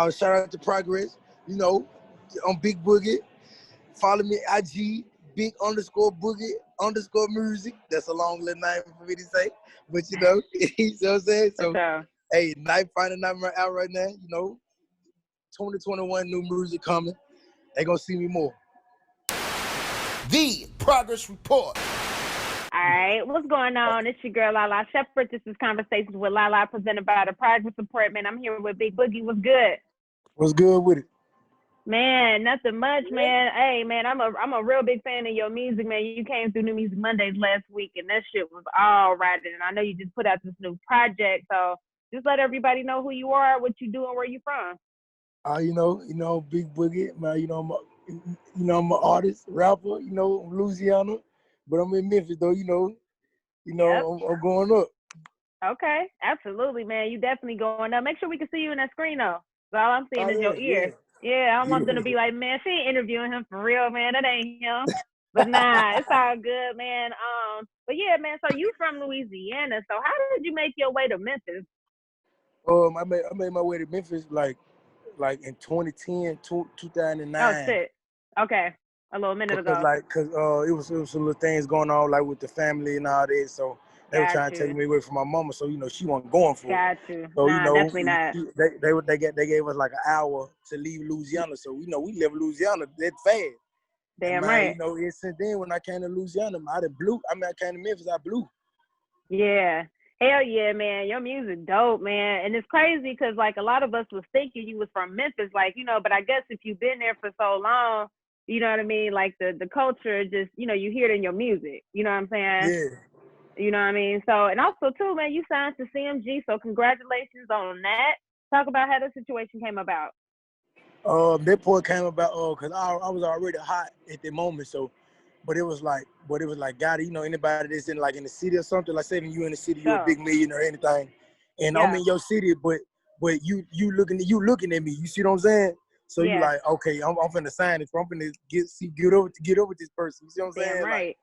shout out to Progress. You know, on Big Boogie. Follow me IG Big _Boogie _music. That's a long little name for me to say, but you know, you know what I'm saying. So hey, finding number out right now. You know, 2021 new music coming. They gonna see me more. The Progress Report. All right, what's going on? It's your girl Lalaa Shepherd. This is Conversations with Lalaa, presented by the Progress Report. Man, I'm here with Big Boogie. What's good? What's good with it? Man, nothing much, man. Hey, man, I'm a real big fan of your music, man. You came through New Music Mondays last week, and that shit was all right. And I know you just put out this new project, so just let everybody know who you are, what you do, and where you from. You know, Big Boogie, man. I'm an artist, rapper. You know, I'm Louisiana, but I'm in Memphis though. Yep. I'm going up. Okay, absolutely, man. You definitely going up. Make sure we can see you in that screen though. So all I'm seeing is your ear. Yeah, I don't want them to be like, man, she ain't interviewing him for real, man. That ain't him. But nah, it's all good, man. But yeah, man. So you from Louisiana? So how did you make your way to Memphis? I made my way to Memphis like in 2010, 2009. Oh shit. Okay, a little minute ago. Cause it was some little things going on like with the family and all that. So they were trying to take me away from my mama. So she wasn't going for it. Got you. So nah, definitely not. They gave us like an hour to leave Louisiana. So we left Louisiana that fast. Damn right. right. And since then when I came to Louisiana, I came to Memphis, I blew. Yeah. Hell yeah, man. Your music dope, man. And it's crazy because like a lot of us was thinking you was from Memphis, like, but I guess if you've been there for so long, you know what I mean? Like the culture just, you hear it in your music. You know what I'm saying? Yeah. You know what I mean? So, and also too, man, you signed to CMG, so congratulations on that. Talk about how the situation came about. That part came about because I was already hot at the moment, so but it was like Gotti, anybody that's in the city or something, like say when you in the city, you're a big million or anything, and I'm in your city, but you looking at me, you see what I'm saying? So you like, okay, I'm finna sign it, I'm finna get over with this person, you see what I'm saying? Right.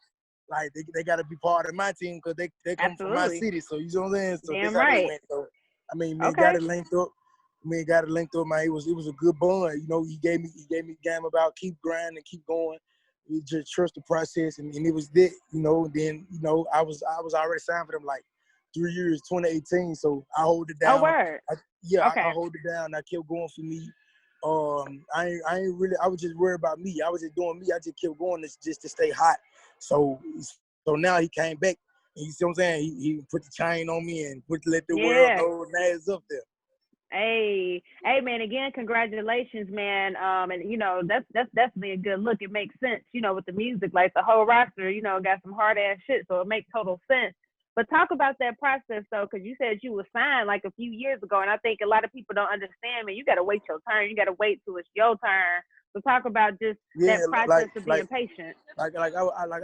Like they gotta be part of my team because they come from my city, so you see what I'm saying? So that's how they went. So I mean, man, got it linked up. Man, it was a good bond. He gave me game about keep grinding, keep going. You just trust the process, and it was that, Then I was already signed for them like 3 years, 2018. So I hold it down. Oh, word. I hold it down. I kept going for me. I ain't really. I was just worried about me. I was just doing me. I just kept going just to stay hot. So now he came back. And you see what I'm saying? He put the chain on me and let the world know now it's up there. Hey, man, again, congratulations, man. And that's definitely a good look. It makes sense, with the music, like the whole roster, got some hard ass shit, so it makes total sense. But talk about that process though, because you said you were signed like a few years ago, and I think a lot of people don't understand, man. You got to wait your turn. You got to wait till it's your turn. So talk about just that process of being patient. I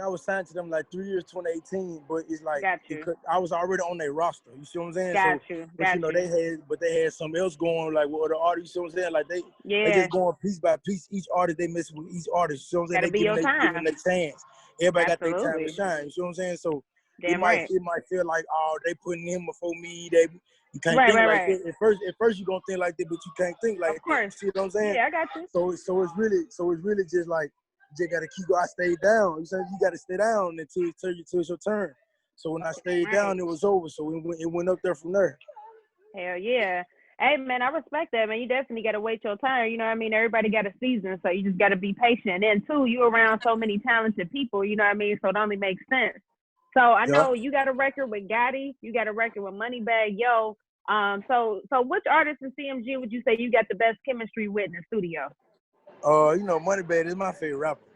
was signed to them like 3 years, 2018, but it's like because I was already on their roster. You see what I'm saying? Got you. They had something else going like with other artists. You see what I'm saying? Like they just going piece by piece. Each artist they mess with each artist. You see what I'm saying? They giving their chance. Everybody got their time to shine. You see what I'm saying? So it might feel like, oh, they putting him before me. You can't think like that. At first you gonna think like that, but you can't think like that. You see what I'm saying? Yeah, I got you. So it's really just like you just gotta keep going. I stayed down. You said you gotta stay down until it's your turn. So when I stayed down, it was over. So it went up there from there. Hell yeah. Hey man, I respect that, man. You definitely gotta wait your turn. You know what I mean? Everybody got a season, so you just gotta be patient. And two, you around so many talented people, you know what I mean? So it only makes sense. So I know you got a record with Gotti, you got a record with MoneyBagg Yo. So which artist in CMG would you say you got the best chemistry with in the studio? MoneyBagg is my favorite rapper.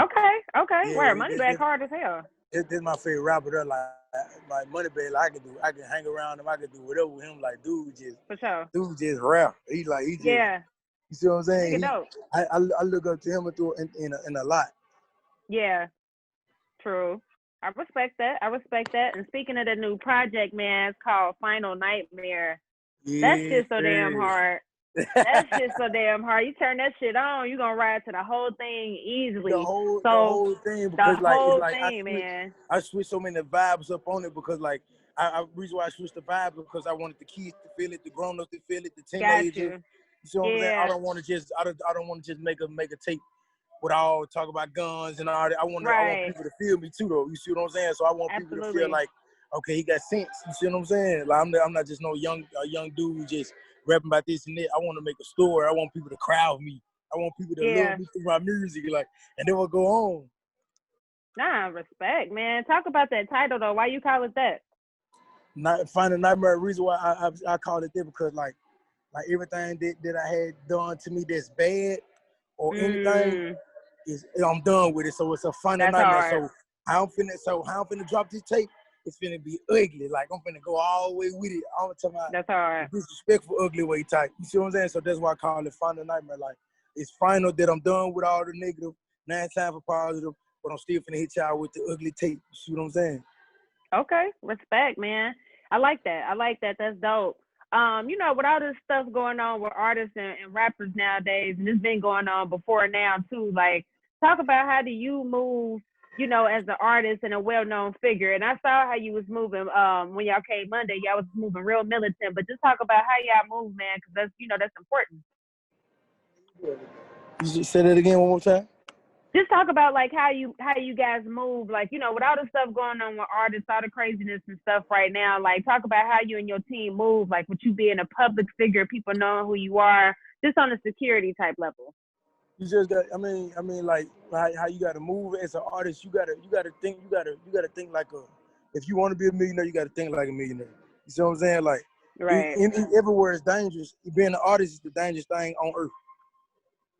Okay. Yeah, where MoneyBagg hard as hell. This is my favorite rapper. They're like MoneyBagg. I can hang around him. I can do whatever with him. Like dude just rap. He just, yeah. You see what I'm saying? I look up to him in a lot. Yeah, true. I respect that. And speaking of the new project, man, it's called Final Nightmare. That shit's so damn hard. That shit's so damn hard. You turn that shit on, you gonna ride to the whole thing easily. The whole thing, because man. I switched so many vibes up on it because reason why I switched the vibe because I wanted the kids to feel it, the grown ups to feel it, the teenagers. You see what I'm saying? I don't want to just I don't want to just make a tape with all talk about guns and all that. I want people to feel me too though. You see what I'm saying? So I want people to feel like, okay, he got sense. You see what I'm saying? Like I'm not just no young dude who just rapping about this and that. I want to make a story. I want people to crowd me. I want people to love me through my music, like, and then we'll go on. Nah, respect, man. Talk about that title though. Why you call it that? Find a Nightmare. Reason why I call it that because like everything that I had done to me that's bad or anything is I'm done with it. So it's a final nightmare. Hard. So how I'm finna drop this tape. It's finna be ugly. Like I'm finna go all the way with it. I'm talking about that's hard. Disrespectful, ugly way type. You see what I'm saying? So that's why I call it final nightmare. Like it's final that I'm done with all the negative. Now it's time for positive. But I'm still finna hit y'all with the ugly tape. You see what I'm saying? Okay, respect, man. I like that. That's dope. You know, with all this stuff going on with artists and rappers nowadays, and it's been going on before now too, like, talk about how do you move, you know, as an artist and a well-known figure. And I saw how you was moving when y'all came Monday. Y'all was moving real militant, but just talk about how y'all move, man, because that's important. You just say that again one more time? Just talk about like how you guys move, like, you know, with all the stuff going on with artists, all the craziness and stuff right now. Like, talk about how you and your team move, like with you being a public figure, people knowing who you are, just on a security type level. You just got. I mean, like how you got to move as an artist. You gotta think. You gotta think like a. If you want to be a millionaire, you gotta think like a millionaire. You see what I'm saying? Like, right. Everywhere is dangerous. Being an artist is the dangerous thing on earth.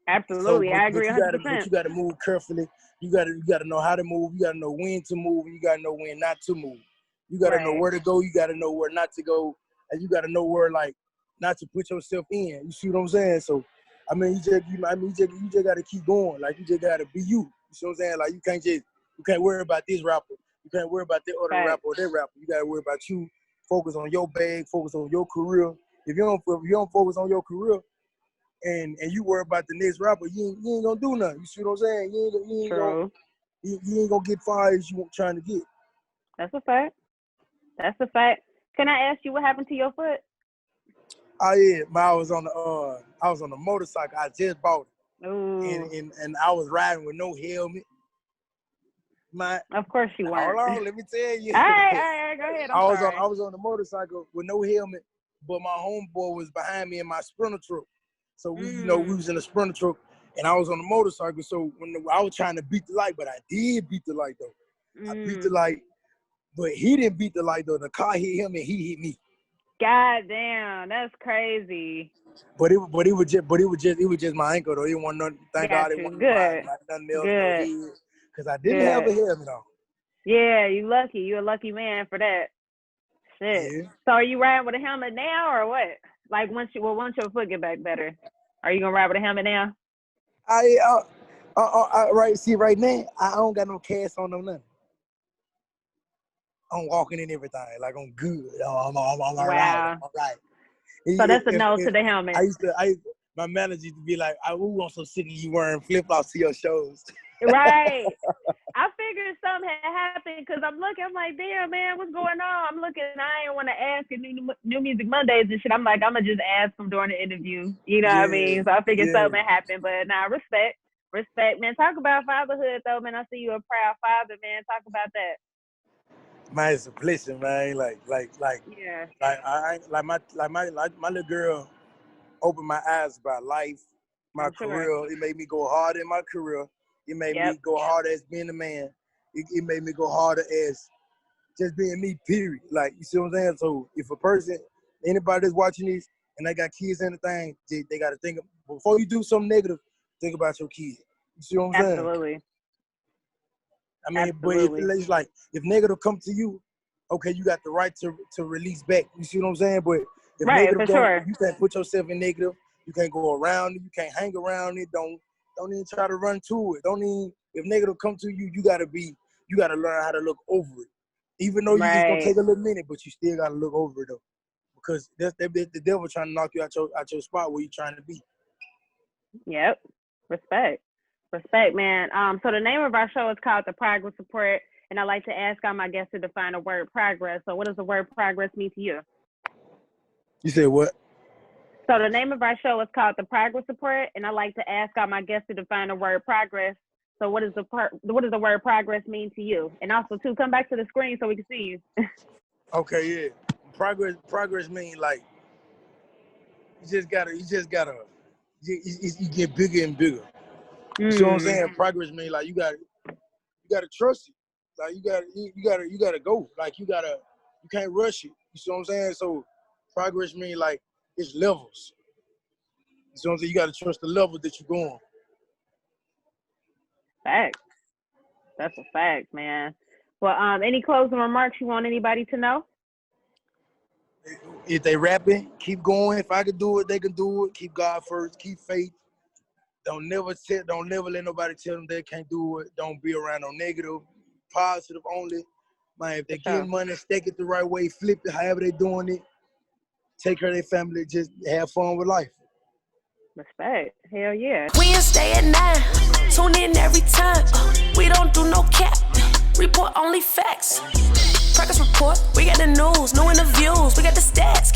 Absolutely, so, I agree 100%. But you gotta move carefully. You gotta know how to move. You gotta know when to move. And you gotta know when not to move. You gotta know where to go. You gotta know where not to go, and you gotta know where like not to put yourself in. You see what I'm saying? So, I mean, you just gotta keep going. Like you just gotta be you. You see what I'm saying? Like you can't worry about this rapper. You can't worry about that other rapper or that rapper. You gotta worry about you. Focus on your bag. Focus on your career. If you don't focus on your career, and you worry about the next rapper, you ain't gonna do nothing. You see what I'm saying? You ain't gonna get far as you trying to get. That's a fact. Can I ask you what happened to your foot? Oh yeah, I was on the motorcycle. I just bought it. Ooh. And I was riding with no helmet. Of course you weren't. Hold on, let me tell you. All right, go ahead. I was on the motorcycle with no helmet, but my homeboy was behind me in my Sprinter truck. So we was in a Sprinter truck, and I was on the motorcycle. So when I was trying to beat the light, but I did beat the light though. I beat the light, but he didn't beat the light though. The car hit him and he hit me. God damn, that's crazy. But it was just my ankle though. It wasn't nothing. Thank God it wasn't nothing else. Good. Because I didn't have a helmet on. Yeah, you lucky. You're a lucky man for that. Shit. Yeah. So are you riding with a helmet now or what? Like once your foot get back better, are you gonna ride with a helmet now? Right now I don't got no cast on no nothing. I'm walking in everything like I'm good. I'm all right. All right. So that's a no to the helmet. My manager used to be like, I'm so sick of you wearing flip-flops to your shows. Right. I figured something had happened because I'm like, damn, man, what's going on? I'm looking, I didn't want to ask at New Music Mondays and shit. I'm like, I'm going to just ask him during the interview. You know what I mean? So I figured something had happened. But nah, respect, man. Talk about fatherhood, though, man. I see you a proud father, man. Talk about that. Man, it's a blessing, man. Like my little girl opened my eyes about life, my career. Sure. It made me go hard in my career. It made me go harder as being a man. It made me go harder as just being me, period. Like, you see what I'm saying? So if a person, anybody that's watching this and they got kids and anything, they got to think, before you do something negative, think about your kids. You see what I'm saying? Absolutely. I mean, but it's like, if negative come to you, okay, you got the right to release back. You see what I'm saying? But if negative don't, you can't put yourself in negative. You can't go around it. You can't hang around it. Don't even try to run to it. If negative come to you, you gotta learn how to look over it. Even though it's gonna take a little minute, but you still gotta look over it though. Because the devil trying to knock you out your spot where you're trying to be. Yep. Respect, man. So the name of our show is called The Progress Report, and I like to ask all my guests to define the word progress. So what does the word progress mean to you? You said what? So the name of our show is called The Progress Report, and I like to ask all my guests to define the word progress. So what does the word progress mean to you? And also, too, come back to the screen so we can see you. Okay, yeah. Progress mean like you get bigger and bigger. You see what I'm saying? Progress mean like you gotta trust it. Like you gotta go. Like you can't rush it. You see what I'm saying? So progress mean like it's levels. You see what I'm saying? You gotta trust the level that you're going. Fact. That's a fact, man. Well, any closing remarks you want anybody to know? If they rapping, keep going. If I can do it, they can do it. Keep God first. Keep faith. Don't never let nobody tell them they can't do it. Don't be around no negative, positive only. Man, if they're getting money, stake it the right way, flip it however they doing it. Take care of their family, just have fun with life. Respect. Hell yeah. We ain't stay at 9. Tune in every time. We don't do no cap. Report only facts. Progress report. We got the news, new interviews. We got the stats.